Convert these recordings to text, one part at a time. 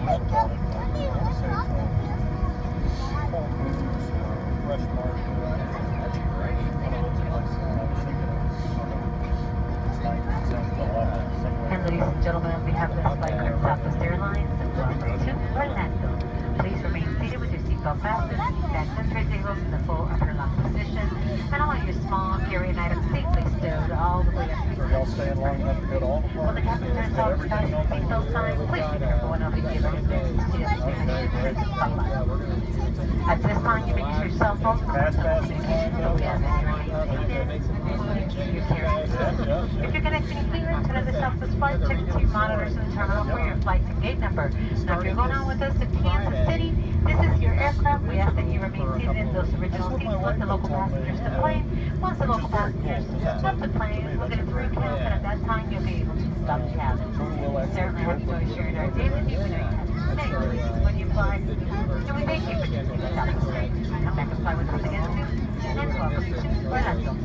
rent on it, but I want to say it's Whole Foods, Fresh Market. That'd be great. One of those places. I was thinking it was sort of 9, 10, 11, somewhere. And ladies and gentlemen, on behalf of the flight crew of Southwest Airlines, welcome to Orlando. Please remain seated with your seatbelt fastened, bags and tray tables in the full upper lock position, and all your small carry-on items safely stowed all the way up. Are y'all staying long enough to go to all the Well, the parties? captain turns off the seatbelt sign. Please be careful when opening the At this time, you may use your cell phone for communication, but we ask that you remain seated. Your carry-on. If you're connecting clearance to the Southwest flight, check to your monitors in the terminal for your flight and gate number. Now, if you're going on with us to Kansas City, this is your aircraft. We ask that you remain seated in those original seats with the local passengers to plane. Once the local passengers stop the plane, we'll get a three count, and at that time, you'll be able to stop the cabin. We certainly have enjoyed sharing our day with you. We know you have many reasons when you fly, and we thank you for choosing the Southwest Airlines. Come back and fly with us again soon, and welcome to Orlando.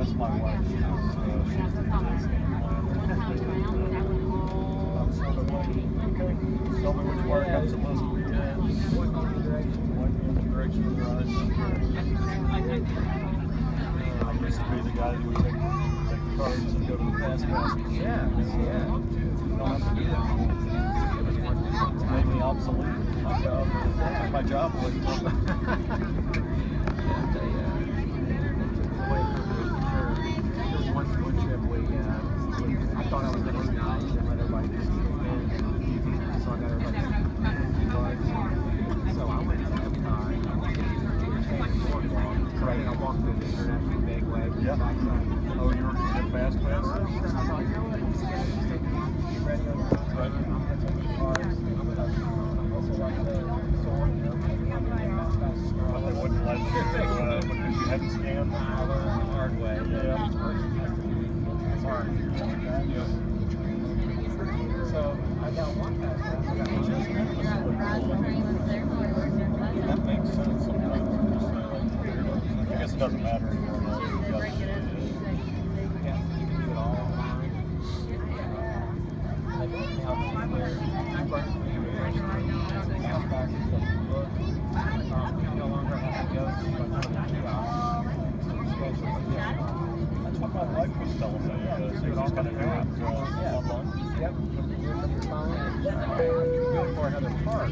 That's my wife. She's a Disney I'm sort of like, okay, tell me which part I'm supposed to be in. Point me in the direction of the ride. I used to be the guy who would take the cards and go to the fast pass. Yeah. You don't have to do that anymore. It's made me obsolete. My job wasn't. One trip I thought I was going to be nice and let everybody just keep in. So I got everybody cards. So I went to Epcot. So I walked through the International Gateway. Yeah. Oh, you were going to get fast pass? I thought, you know what? Just take get ready on the right. I'm going to take the cards. I'm going to also like the sword. But they wouldn't let you because you hadn't scanned the hard way. Yeah. It's hard. Yeah. So I got one fast pass. I got That makes sense sometimes. I guess it doesn't matter anymore. Yeah, you can do it all online. You no longer have to go to another That's what my wife was telling me. So you just kind of do it online. Yep. You can do it from your phone. You can do it for another park.